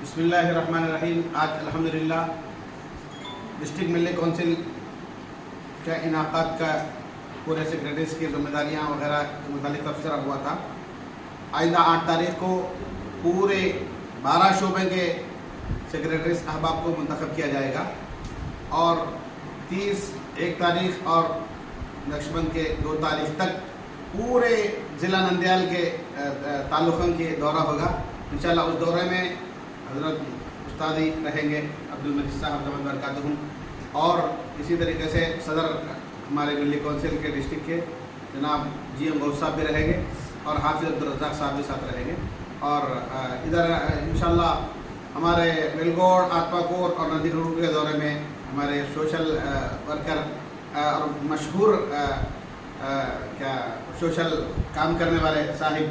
बिस्मिल्लाहिर्रहमानिर्रहीम। आज अल्हम्दुलिल्लाह डिस्ट्रिक्ट मिल्ली काउंसिल का इनाक़ाद का पूरे सेक्रेटरीज की जिम्मेदारियाँ वगैरह के मुतालिक तबसरा हुआ था। आइंदा 8 तारीख को पूरे 12 शोबे के सेक्रेटरीज अहबाब को मुंतखब किया जाएगा और 30, 1 तारीख और नक्शबंद के 2 तारीख तक पूरे ज़िला नंदयाल के ताल्लुक़न के दौरा होगा। इंशाअल्लाह उस दौरे में हज़रत उस्तादी रहेंगे अब्दुल मजीद साहब दमन बरकातहू, और इसी तरीके से सदर हमारे मिल्ली काउंसिल के डिस्ट्रिक्ट के जनाब GM गौस साहब भी रहेंगे और हाफिज़ अब्दुल रज़ाक साहब भी साथ रहेंगे। और इधर इंशाअल्लाह हमारे बेलगोड़, आत्माकोर और नदीपुर के दौरे में हमारे सोशल वर्कर और मशहूर सोशल काम करने वाले साहिब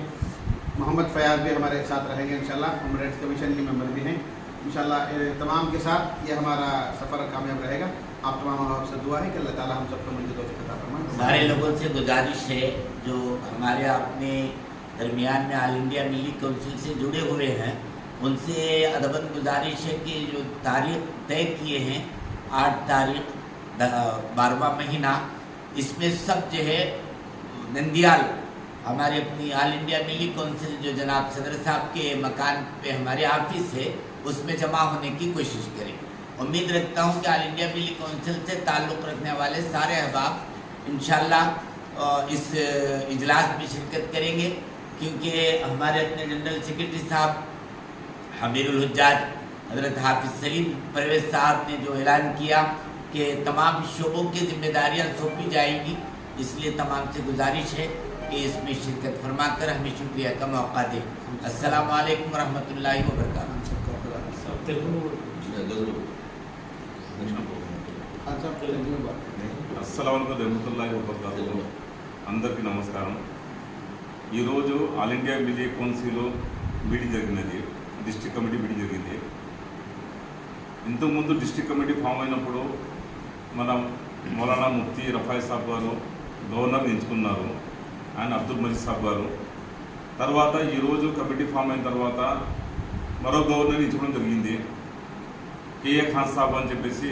मोहम्मद फयाज भी हमारे साथ रहेंगे इंशाल्लाह। ह्यूमन राइट्स कमीशन के मेंबर भी हैं इंशाल्लाह। तमाम के साथ ये हमारा सफ़र कामयाब रहेगा। आप तमाम से दुआ है कि अल्लाह ताला हम सबको मंजूर तौफीक अता फरमाए। सारे लोगों से गुजारिश है जो हमारे अपने दरमियान में ऑल इंडिया मिल्ली काउंसिल से जुड़े हुए हैं, उनसे अदबन गुजारिश है कि जो तारीख तय किए हैं 8 तारीख 12वां महीना, इसमें सब जो है नंदयाल हमारे अपनी ऑल इंडिया मिल्ली काउंसिल जो जनाब सदर साहब के मकान पे हमारे ऑफिस है उसमें जमा होने की कोशिश करें। उम्मीद रखता हूँ कि ऑल इंडिया मिल्ली काउंसिल से ताल्लुक़ रखने वाले सारे अहबाब इंशाल्लाह इस इजलास में शिरकत करेंगे, क्योंकि हमारे अपने जनरल सेक्रेटरी साहब हमीरुल हुज्जाज हज़रत हाफिज़ सलीम परवेज़ साहब ने जो ऐलान किया कि तमाम शोबों की जिम्मेदारियाँ सौंपी जाएंगी, इसलिए तमाम से गुजारिश है कि इसमें शिरकत फरमाकर हमें शुक्रिया का मौका दें। अस्सलामु अलैकुम रहमतुल्लाहि व बरकातहू। అస్సలాము అలైకుం వబరకాతుహు. అందరికీ నమస్కారం. ఈరోజు ఆల్ ఇండియా మిల్లి కౌన్సిల్ మీటింగ్ జరిగినది, డిస్ట్రిక్ట్ కమిటీ మీటింగ్ జరిగింది. ఇంతకుముందు డిస్ట్రిక్ట్ కమిటీ ఫామ్ అయినప్పుడు మన మౌలానా ముఫ్తీ రఫాయి సాబ్ గారు గవర్నర్ని ఎంచుకున్నారు, ఆయన అబ్దుల్ మజీద్ సాబ్ గారు. తర్వాత ఈరోజు కమిటీ ఫామ్ అయిన తర్వాత మరో గవర్నర్ ఎంచుకోవడం జరిగింది, KA ఖాన్ సాబ్ అని చెప్పేసి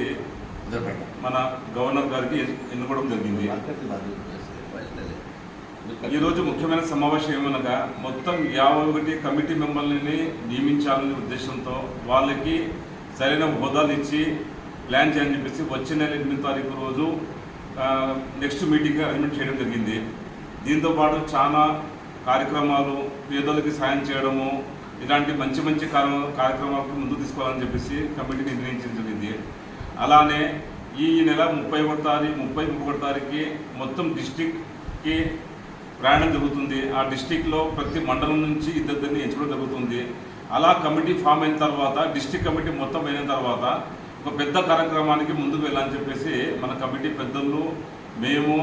మన గవర్నర్ గారికి ఎన్నుకోవడం జరిగింది. ఈరోజు ముఖ్యమైన సమావేశం ఏమనగా మొత్తం 51 కమిటీ మెంబర్లని నియమించాలనే ఉద్దేశంతో వాళ్ళకి సరైన హోదాలు ఇచ్చి ప్లాన్ చేయాలని చెప్పేసి వచ్చే నెల 8వ తారీఖు రోజు నెక్స్ట్ మీటింగ్ అరేంజ్మెంట్ చేయడం జరిగింది. దీంతోపాటు చాలా కార్యక్రమాలు, పేదలకి సాయం చేయడము, ఇలాంటి మంచి మంచి కార్యక్రమాలకు ముందుకు తీసుకోవాలని చెప్పేసి కమిటీ నిర్ణయించడం జరిగింది. అలానే ఈ నెల 31 తారీఖుకి మొత్తం డిస్టిక్కి ప్రయాణం జరుగుతుంది. ఆ డిస్టిక్లో ప్రతి మండలం నుంచి ఇద్దరిని ఎంచుకోవడం జరుగుతుంది. అలా కమిటీ ఫామ్ అయిన తర్వాత, డిస్టిక్ కమిటీ మొత్తం అయిన తర్వాత ఒక పెద్ద కార్యక్రమానికి ముందుకు వెళ్ళాలని చెప్పేసి మన కమిటీ పెద్దలు, మేము,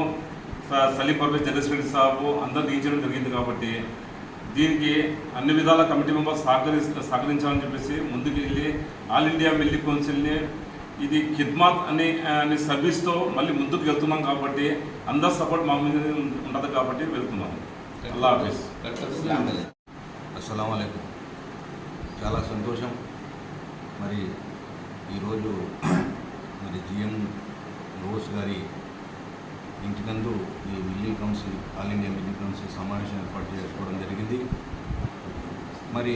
సలీం పర్వేజ్ జనరల్ సెక్రటరీ సాబు అందరూ నియమించడం జరిగింది. కాబట్టి దీనికి అన్ని విధాల కమిటీ మెంబర్స్ సహకరించాలని చెప్పేసి ముందుకు వెళ్ళి ఆల్ ఇండియా మిల్లి కౌన్సిల్ని ఇది ఖిద్మాత్ అనే సర్వీస్తో మళ్ళీ ముందుకు వెళ్తున్నాం. కాబట్టి అందరు సపోర్ట్ మా మీద ఉండదు కాబట్టి వెళ్తున్నాం. అల్లా హాఫీజ్. అస్సలాము అలైకుం. చాలా సంతోషం. మరి ఈరోజు మరి GM గౌస్ గారి ఇంటి నందు ఈ మిల్లి కౌన్సిల్, ఆల్ ఇండియా మిల్లి కౌన్సిల్ సమావేశం ఏర్పాటు చేసుకోవడం జరిగింది. మరి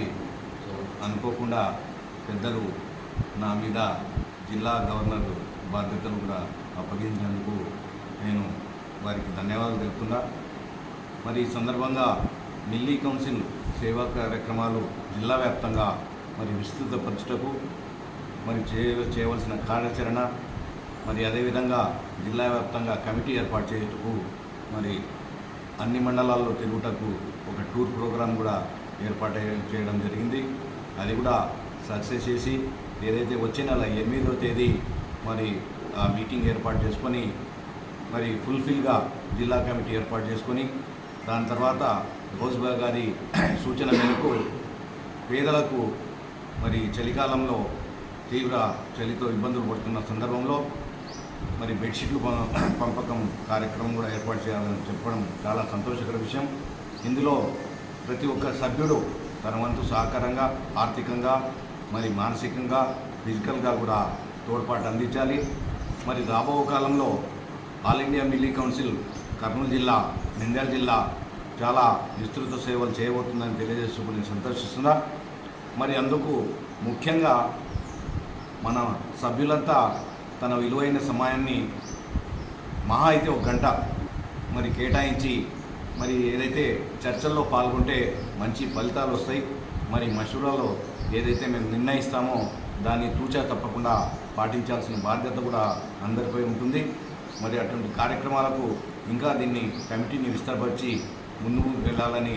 అనుకోకుండా పెద్దలు నా మీద జిల్లా గవర్నర్ బాధ్యతలు కూడా అప్పగించినందుకు నేను వారికి ధన్యవాదాలు తెలుపుతున్నా. మరి ఈ సందర్భంగా మిల్లి కౌన్సిల్ సేవా కార్యక్రమాలు జిల్లా వ్యాప్తంగా మరి విస్తృతపరచుటకు మరి చేయవలసిన కార్యాచరణ, మరి అదేవిధంగా జిల్లా వ్యాప్తంగా కమిటీ ఏర్పాటు చేయుటకు మరి అన్ని మండలాల్లో తిరుగుటకు ఒక టూర్ ప్రోగ్రాం కూడా ఏర్పాటు చేయడం జరిగింది. అది కూడా సక్సెస్ చేసి ఏదైతే వచ్చే నెల 8వ తేదీ మరి ఆ మీటింగ్ ఏర్పాటు చేసుకొని మరి ఫుల్ఫిల్గా జిల్లా కమిటీ ఏర్పాటు చేసుకొని దాని తర్వాత గౌస్బా గారి సూచన మేరకు పేదలకు మరి చలికాలంలో తీవ్ర చలితో ఇబ్బందులు పడుతున్న సందర్భంలో మరి బెడ్షీట్లు పంపకం కార్యక్రమం కూడా ఏర్పాటు చేయాలని చెప్పడం చాలా సంతోషకర విషయం. ఇందులో ప్రతి ఒక్క సభ్యుడు తన వంతు సహకారంగా ఆర్థికంగా మరి మానసికంగా ఫిజికల్గా కూడా తోడ్పాటు అందించాలి. మరి రాబో కాలంలో all India milli council Kurnool జిల్లా, నంద్యాల జిల్లా చాలా విస్తృత సేవలు చేయబోతుందని తెలియజేసుకుని సంతోషిస్తున్నా. మరి అందుకు ముఖ్యంగా మన సభ్యులంతా తన విలువైన సమయాన్ని మహా అయితే 1 గంట మరి కేటాయించి మరి ఏదైతే చర్చల్లో పాల్గొంటే మంచి ఫలితాలు వస్తాయి. మరి మషూరాలో ఏదైతే మేము నిర్ణయిస్తామో దాన్ని తూచా తప్పకుండా పాటించాల్సిన బాధ్యత కూడా అందరిపై ఉంటుంది. మరి అటువంటి కార్యక్రమాలకు ఇంకా దీన్ని కమిటీని విస్తరపరిచి ముందుకు వెళ్ళాలని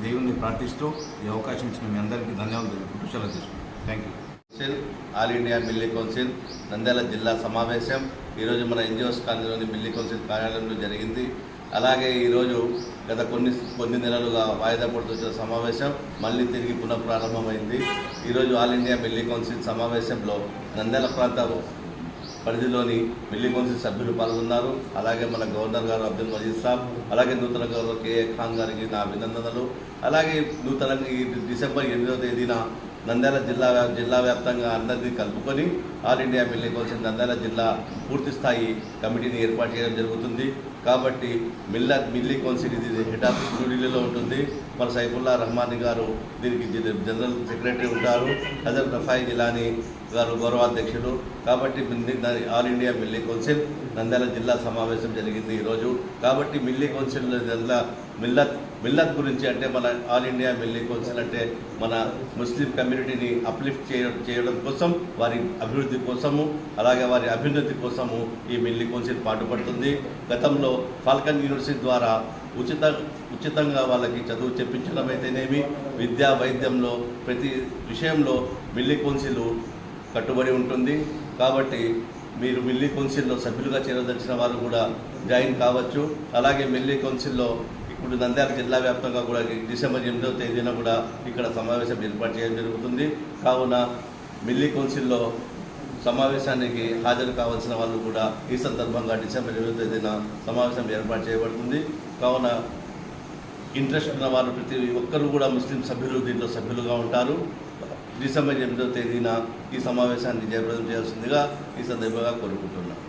దేవుణ్ణి ప్రార్థిస్తూ ఈ అవకాశం ఇచ్చిన మీ అందరికీ ధన్యవాదాలు తెలుపుకుంటూ సెలవు తీసుకుంటాం. Thank you. All India milli council Nandyal జిల్లా సమావేశం ఈరోజు మన ఎన్జిఓస్ కాలనీలోని మిల్లీ కౌన్సిల్ కార్యాలయంలో జరిగింది. అలాగే ఈరోజు గత కొన్ని నెలలుగా వాయిదా పడుతున్న సమావేశం మళ్ళీ తిరిగి పునఃప్రారంభమైంది. ఈరోజు ఆల్ ఇండియా మిల్లీ కౌన్సిల్ సమావేశంలో నంద్యాల ప్రాంత పరిధిలోని మిల్లీ కౌన్సిల్ సభ్యులు పాల్గొన్నారు. అలాగే మన గవర్నర్ గారు అబ్దుల్ మజీద్ సాబ్, అలాగే నూతన గవర్నర్ కేఏ ఖాన్ గారికి నా అభినందనలు. అలాగే నూతనంగా ఈ డిసెంబర్ 8వ తేదీన నంద్యాల జిల్లా వ్యాప్తంగా అందరినీ కలుపుకొని all India milli council Nandyal జిల్లా పూర్తి స్థాయి కమిటీని ఏర్పాటు చేయడం జరుగుతుంది. కాబట్టి మిల్లీ కౌన్సిల్ ఇది హెడ్ ఆఫీస్ న్యూఢిల్లీలో ఉంటుంది. మన సైఫుల్లా రహమానీ గారు దీనికి జనరల్ సెక్రటరీ ఉంటారు. హజరత్ రఫాయి జిలానీ గారు గౌరవాధ్యక్షుడు. కాబట్టి all India milli council Nandyal జిల్లా సమావేశం జరిగింది ఈరోజు. కాబట్టి మిల్లీ కౌన్సిల్ మిల్లత్ గురించి అంటే మన ఆల్ ఇండియా మిల్లీ కౌన్సిల్ అంటే మన ముస్లిం కమ్యూనిటీని అప్లిఫ్ట్ చేయడం కోసం, వారి అభివృద్ధి కోసము, అలాగే వారి అభ్యున్నతి కోసము ఈ మిల్లీ కౌన్సిల్ పాటుపడుతుంది. గతంలో ఫాల్కన్ యూనివర్సిటీ ద్వారా ఉచితంగా వాళ్ళకి చదువు చెప్పించడం అయితేనేమి, విద్యా వైద్యంలో ప్రతి విషయంలో మిల్లీ కౌన్సిల్ కట్టుబడి ఉంటుంది. కాబట్టి మీరు మిల్లీ కౌన్సిల్లో సభ్యులుగా చేరదలిచిన వారు కూడా జాయిన్ కావచ్చు. అలాగే మిల్లీ కౌన్సిల్లో ఇప్పుడు నంద్యాల జిల్లా వ్యాప్తంగా కూడా డిసెంబర్ 8వ తేదీన కూడా ఇక్కడ సమావేశం ఏర్పాటు చేయడం జరుగుతుంది. కావున మిల్లీ కౌన్సిల్లో సమావేశానికి హాజరు కావాల్సిన వాళ్ళు కూడా ఈ సందర్భంగా డిసెంబర్ 8వ తేదీన సమావేశం ఏర్పాటు చేయబడుతుంది. కావున ఇంట్రెస్ట్ ఉన్న వాళ్ళు ప్రతి ఒక్కరు కూడా ముస్లిం సభ్యులు దీంట్లో సభ్యులుగా ఉంటారు. డిసెంబర్ 8వ తేదీన ఈ సమావేశాన్ని జయప్రదం చేయాల్సిందిగా ఈ సందర్భంగా కోరుకుంటున్నాను.